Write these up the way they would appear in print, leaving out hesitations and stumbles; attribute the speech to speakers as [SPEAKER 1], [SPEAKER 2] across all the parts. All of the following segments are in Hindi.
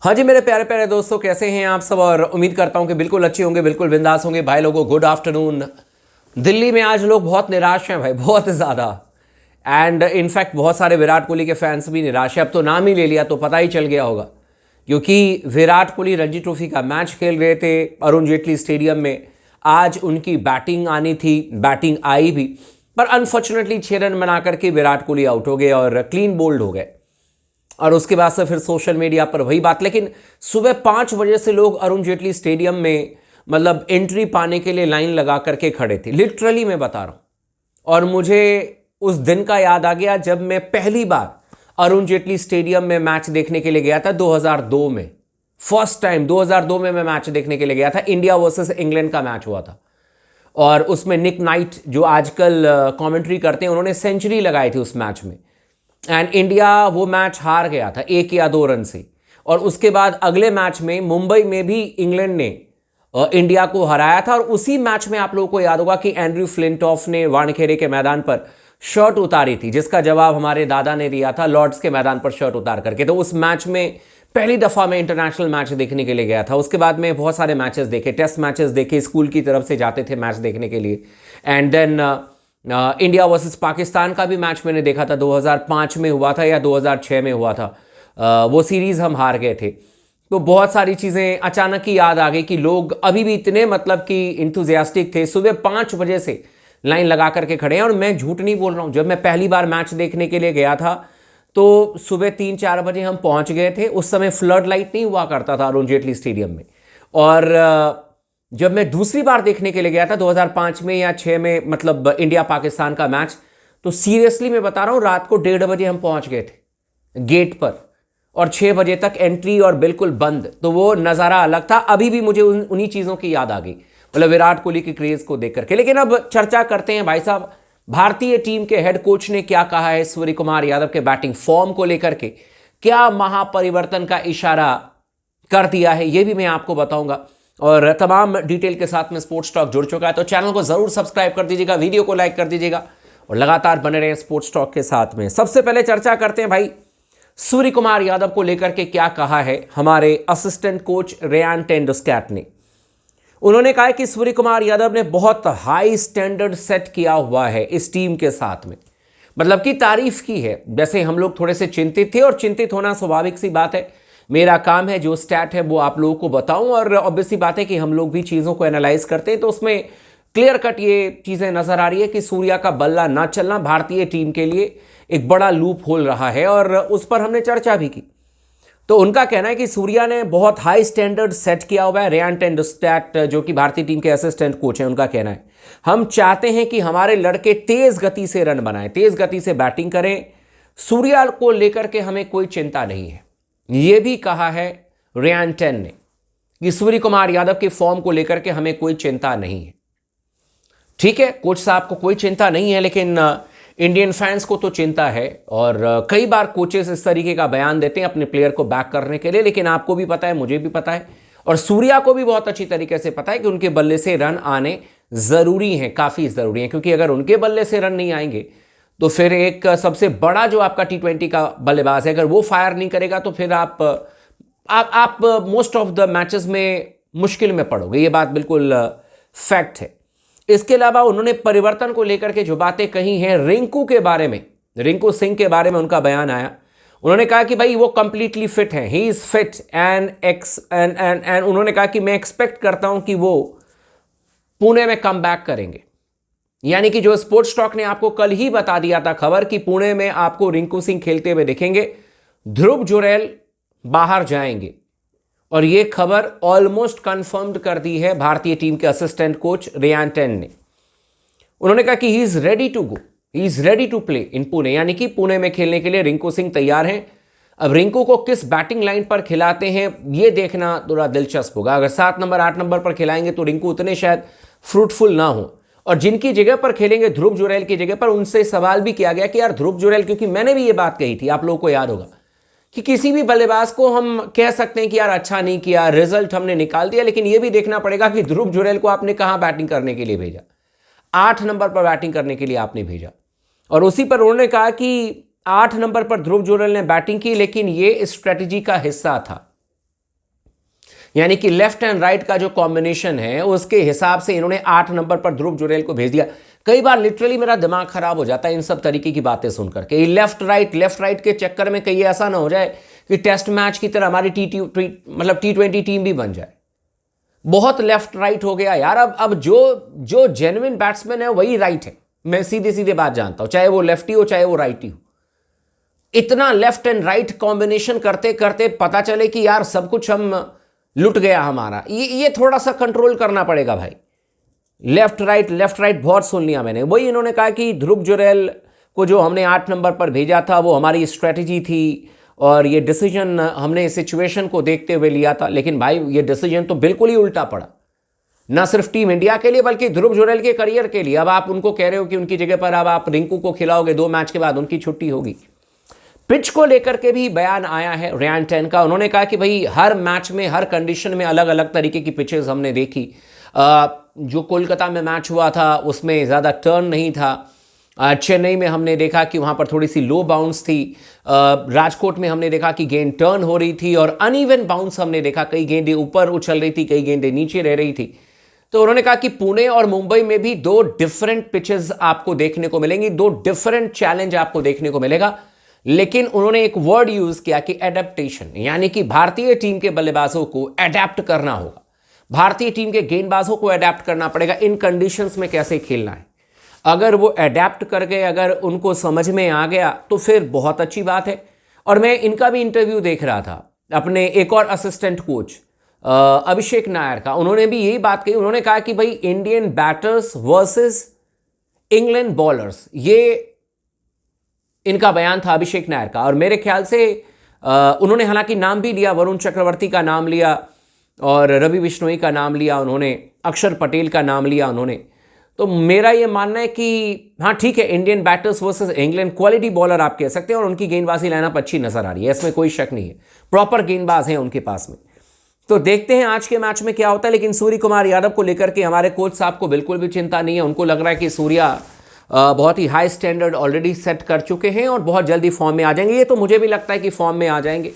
[SPEAKER 1] हाँ जी मेरे प्यारे प्यारे दोस्तों, कैसे हैं आप सब। और उम्मीद करता हूं कि बिल्कुल अच्छे होंगे, बिल्कुल बिंदास होंगे। भाई लोगों, गुड आफ्टरनून। दिल्ली में आज लोग बहुत निराश हैं भाई, बहुत ज़्यादा। एंड इनफैक्ट बहुत सारे विराट कोहली के फैंस भी निराश हैं। अब तो नाम ही ले लिया तो पता ही चल गया होगा, क्योंकि विराट कोहली रणजी ट्रॉफी का मैच खेल रहे थे अरुण जेटली स्टेडियम में। आज उनकी बैटिंग आनी थी, बैटिंग आई भी, पर अनफॉर्चुनेटली 6 रन बना करके विराट कोहली आउट हो गए और क्लीन बोल्ड हो गए। और उसके बाद से फिर सोशल मीडिया पर वही बात। लेकिन सुबह 5 बजे से लोग अरुण जेटली स्टेडियम में मतलब एंट्री पाने के लिए लाइन लगा करके खड़े थे, लिटरली मैं बता रहा हूं। और मुझे उस दिन का याद आ गया जब मैं पहली बार अरुण जेटली स्टेडियम में मैच देखने के लिए गया था 2002 में। फर्स्ट टाइम 2002 में मैं मैच देखने के लिए गया था। इंडिया वर्सेस इंग्लैंड का मैच हुआ था और उसमें निक नाइट जो आजकल कमेंट्री करते हैं, उन्होंने सेंचुरी लगाई थी उस मैच में। एंड इंडिया वो मैच हार गया था 1 या 2 रन से। और उसके बाद अगले मैच में मुंबई में भी इंग्लैंड ने इंडिया को हराया था। और उसी मैच में आप लोगों को याद होगा कि एंड्रयू फ्लिंटॉफ ने वानखेड़े के मैदान पर शर्ट उतारी थी, जिसका जवाब हमारे दादा ने दिया था लॉर्ड्स के मैदान पर शर्ट उतार करके। तो उस मैच में पहली दफ़ा मैं इंटरनेशनल मैच देखने के लिए गया था। उसके बाद में बहुत सारे मैचेस देखे, टेस्ट मैचेस देखे, स्कूल की तरफ से जाते थे मैच देखने के लिए। And then India versus Pakistan का भी मैच मैंने देखा था, 2005 में हुआ था या 2006 में हुआ था। वो सीरीज़ हम हार गए थे। तो बहुत सारी चीज़ें अचानक ही याद आ गई कि लोग अभी भी इतने मतलब कि इंथुजियास्टिक थे। सुबह 5 बजे से लाइन लगा करके खड़े हैं। और मैं झूठ नहीं बोल रहा हूँ, जब मैं पहली बार मैच देखने के लिए गया था तो सुबह 3-4 बजे हम पहुँच गए थे। उस समय फ्लड लाइट नहीं हुआ करता था अरुण जेटली स्टेडियम में। और जब मैं दूसरी बार देखने के लिए गया था 2005 में या 6 में, मतलब इंडिया पाकिस्तान का मैच, तो सीरियसली मैं बता रहा हूँ रात को 1:30 बजे हम पहुंच गए थे गेट पर और 6 बजे तक एंट्री और बिल्कुल बंद। तो वो नज़ारा अलग था। अभी भी मुझे उन्हीं चीज़ों की याद आ गई, मतलब विराट कोहली के क्रेज़ को देख करके। लेकिन अब चर्चा करते हैं भाई साहब, भारतीय टीम के हेड कोच ने क्या कहा है सूर्य कुमार यादव के बैटिंग फॉर्म को लेकर के। क्या महापरिवर्तन का इशारा कर दिया है, ये भी मैं आपको बताऊंगा। और तमाम डिटेल के साथ में स्पोर्ट्स टॉक जुड़ चुका है, तो चैनल को जरूर सब्सक्राइब कर दीजिएगा, वीडियो को लाइक कर दीजिएगा और लगातार बने रहें स्पोर्ट्स टॉक के साथ में। सबसे पहले चर्चा करते हैं भाई सूर्य कुमार यादव को लेकर के क्या कहा है हमारे असिस्टेंट कोच रेयान टेंडुस्कैट ने। उन्होंने कहा कि सूर्य कुमार यादव ने बहुत हाई स्टैंडर्ड सेट किया हुआ है इस टीम के साथ में, मतलब कि तारीफ की है। जैसे हम लोग थोड़े से चिंतित थे, और चिंतित होना स्वाभाविक सी बात है। मेरा काम है जो स्टैट है वो आप लोगों को बताऊं, और ऑब्वियस सी बात है कि हम लोग भी चीज़ों को एनालाइज करते हैं, तो उसमें क्लियर कट ये चीज़ें नज़र आ रही है कि सूर्या का बल्ला ना चलना भारतीय टीम के लिए एक बड़ा लूप होल रहा है, और उस पर हमने चर्चा भी की। तो उनका कहना है कि सूर्या ने बहुत हाई स्टैंडर्ड सेट किया हुआ है। रेयान टेंडुस्कैट जो कि भारतीय टीम के असिस्टेंट कोच हैं, उनका कहना है हम चाहते हैं कि हमारे लड़के तेज़ गति से रन बनाएं, तेज़ गति से बैटिंग करें। सूर्या को लेकर के हमें कोई चिंता नहीं है। ये भी कहा है रेयान टेन ने कि सूर्य कुमार यादव के फॉर्म को लेकर के हमें कोई चिंता नहीं है। ठीक है, कोच साहब को कोई चिंता नहीं है, लेकिन इंडियन फैंस को तो चिंता है। और कई बार कोचेस इस तरीके का बयान देते हैं अपने प्लेयर को बैक करने के लिए, लेकिन आपको भी पता है, मुझे भी पता है, और सूर्या को भी बहुत अच्छी तरीके से पता है कि उनके बल्ले से रन आने ज़रूरी हैं, काफ़ी ज़रूरी हैं। क्योंकि अगर उनके बल्ले से रन नहीं आएंगे तो फिर एक सबसे बड़ा जो आपका T20 का बल्लेबाज है, अगर वो फायर नहीं करेगा तो फिर आप मोस्ट ऑफ द मैचेस में मुश्किल में पड़ोगे। ये बात बिल्कुल फैक्ट है। इसके अलावा उन्होंने परिवर्तन को लेकर के जो बातें कही हैं, रिंकू के बारे में, रिंकू सिंह के बारे में उनका बयान आया। उन्होंने कहा कि भाई वो कंप्लीटली फिट हैं, ही इज़ फिट एंड उन्होंने कहा कि मैं एक्सपेक्ट करता हूं कि वो पुणे में कम बैक करेंगे। यानी कि जो स्पोर्ट्स टॉक ने आपको कल ही बता दिया था खबर कि पुणे में आपको रिंकू सिंह खेलते हुए दिखेंगे, ध्रुव जुरैल बाहर जाएंगे, और ये खबर ऑलमोस्ट कंफर्म्ड कर दी है भारतीय टीम के असिस्टेंट कोच रेयान टेन ने। उन्होंने कहा कि he is ready to go, he is ready to play in Pune, यानी कि पुणे में खेलने के लिए रिंकू सिंह तैयार हैं। अब रिंकू को किस बैटिंग लाइन पर खिलाते हैं ये देखना थोड़ा दिलचस्प होगा। अगर 7 नंबर 8 नंबर पर खिलाएंगे तो रिंकू उतने शायद फ्रूटफुल ना हो, और जिनकी जगह पर खेलेंगे ध्रुव जुरैल की जगह पर, उनसे सवाल भी किया गया कि यार ध्रुव जुरैल, क्योंकि मैंने भी ये बात कही थी, आप लोगों को याद होगा कि किसी भी बल्लेबाज को हम कह सकते हैं कि यार अच्छा नहीं किया, रिजल्ट हमने निकाल दिया, लेकिन ये भी देखना पड़ेगा कि ध्रुव जुरैल को आपने कहां बैटिंग करने के लिए भेजा। 8 नंबर पर बैटिंग करने के लिए आपने भेजा, और उसी पर उन्होंने कहा कि 8 नंबर पर ध्रुव जुरैल ने बैटिंग की, लेकिन ये स्ट्रेटजी का हिस्सा था। यानी कि लेफ्ट एंड राइट का जो कॉम्बिनेशन है उसके हिसाब से इन्होंने 8 नंबर पर ध्रुव जुरैल को भेज दिया। कई बार लिटरली मेरा दिमाग खराब हो जाता है इन सब तरीके की बातें सुनकर के। लेफ्ट राइट के चक्कर में कहीं ऐसा ना हो जाए कि टेस्ट मैच की तरह हमारी T20 टीम भी बन जाए। बहुत लेफ्ट राइट हो गया यार। अब जो जेन्युइन बैट्समैन है वही राइट है। मैं सीधे सीधे बात जानता हूं, चाहे वो लेफ्टी हो चाहे वो राइटी हो। इतना लेफ्ट एंड राइट कॉम्बिनेशन करते करते पता चले कि यार सब कुछ हम लुट गया हमारा। ये थोड़ा सा कंट्रोल करना पड़ेगा भाई। लेफ्ट राइट बहुत सुन लिया मैंने। वही इन्होंने कहा कि ध्रुव जुरैल को जो हमने 8 नंबर पर भेजा था वो हमारी स्ट्रेटजी थी और ये डिसीजन हमने सिचुएशन को देखते हुए लिया था। लेकिन भाई ये डिसीजन तो बिल्कुल ही उल्टा पड़ा, ना सिर्फ टीम इंडिया के लिए बल्कि ध्रुव जुरैल के करियर के लिए। अब आप उनको कह रहे हो कि उनकी जगह पर अब आप रिंकू को खिलाओगे, 2 मैच के बाद उनकी छुट्टी होगी। पिच को लेकर के भी बयान आया है रेयान टेन का। उन्होंने कहा कि भाई हर मैच में हर कंडीशन में अलग अलग तरीके की पिचेस हमने देखी। जो कोलकाता में मैच हुआ था उसमें ज़्यादा टर्न नहीं था। चेन्नई में हमने देखा कि वहाँ पर थोड़ी सी लो बाउंस थी। राजकोट में हमने देखा कि गेंद टर्न हो रही थी और अनइवन बाउंस हमने देखा। कई गेंदें ऊपर उछल रही थी, कई गेंदें नीचे रह रही थी। तो उन्होंने कहा कि पुणे और मुंबई में भी 2 डिफरेंट पिचेस आपको देखने को मिलेंगी, 2 डिफरेंट चैलेंज आपको देखने को मिलेगा। लेकिन उन्होंने एक वर्ड यूज किया कि एडेप्टेशन, यानी कि भारतीय टीम के बल्लेबाजों को अडेप्ट करना होगा, भारतीय टीम के गेंदबाजों को अडेप्ट करना पड़ेगा इन कंडीशंस में कैसे खेलना है। अगर वो अडेप्ट कर गए, अगर उनको समझ में आ गया तो फिर बहुत अच्छी बात है। और मैं इनका भी इंटरव्यू देख रहा था, अपने एक और असिस्टेंट कोच अभिषेक नायर का। उन्होंने भी यही बात कही। उन्होंने कहा कि भाई Indian batters versus England bowlers, ये इनका बयान था अभिषेक नायर का। और मेरे ख्याल से उन्होंने हालांकि नाम भी लिया, वरुण चक्रवर्ती का नाम लिया और रवि बिश्नोई का नाम लिया उन्होंने, अक्षर पटेल का नाम लिया उन्होंने। तो मेरा ये मानना है कि हाँ ठीक है, Indian batters versus England quality bowler आप कह सकते हैं और उनकी गेंदबाजी लाइनअप अच्छी नजर आ रही है, इसमें कोई शक नहीं है। प्रॉपर गेंदबाज हैं उनके पास में। तो देखते हैं आज के मैच में क्या होता है। लेकिन सूर्य कुमार यादव को लेकर के हमारे कोच साहब को बिल्कुल भी चिंता नहीं है। उनको लग रहा है कि सूर्या बहुत ही हाई स्टैंडर्ड ऑलरेडी सेट कर चुके हैं और बहुत जल्दी फॉर्म में आ जाएंगे। ये तो मुझे भी लगता है कि फॉर्म में आ जाएंगे,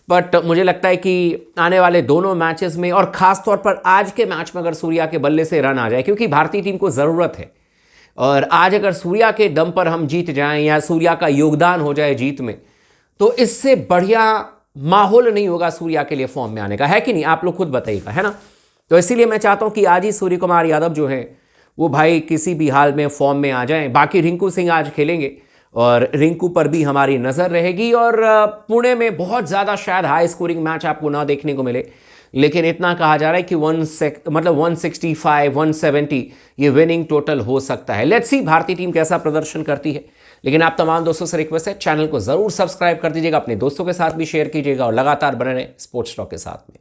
[SPEAKER 1] बट मुझे लगता है कि आने वाले दोनों मैचेस में और ख़ास तौर पर आज के मैच में अगर सूर्या के बल्ले से रन आ जाए, क्योंकि भारतीय टीम को ज़रूरत है। और आज अगर सूर्या के दम पर हम जीत जाएं या सूर्या का योगदान हो जाए जीत में, तो इससे बढ़िया माहौल नहीं होगा सूर्या के लिए फॉर्म में आने का, है कि नहीं? आप लोग खुद बताइएगा, है ना? तो इसीलिए मैं चाहता हूँ कि आज ही सूर्य कुमार यादव जो है वो भाई किसी भी हाल में फॉर्म में आ जाएं। बाकी रिंकू सिंह आज खेलेंगे और रिंकू पर भी हमारी नज़र रहेगी। और पुणे में बहुत ज़्यादा शायद हाई स्कोरिंग मैच आपको ना देखने को मिले, लेकिन इतना कहा जा रहा है कि 165 170 ये विनिंग टोटल हो सकता है। लेट्स सी भारतीय टीम कैसा प्रदर्शन करती है। लेकिन आप तमाम दोस्तों से रिक्वेस्ट है, चैनल को ज़रूर सब्सक्राइब कर दीजिएगा, अपने दोस्तों के साथ भी शेयर कीजिएगा और लगातार बने रहें स्पोर्ट्स टॉक के साथ में।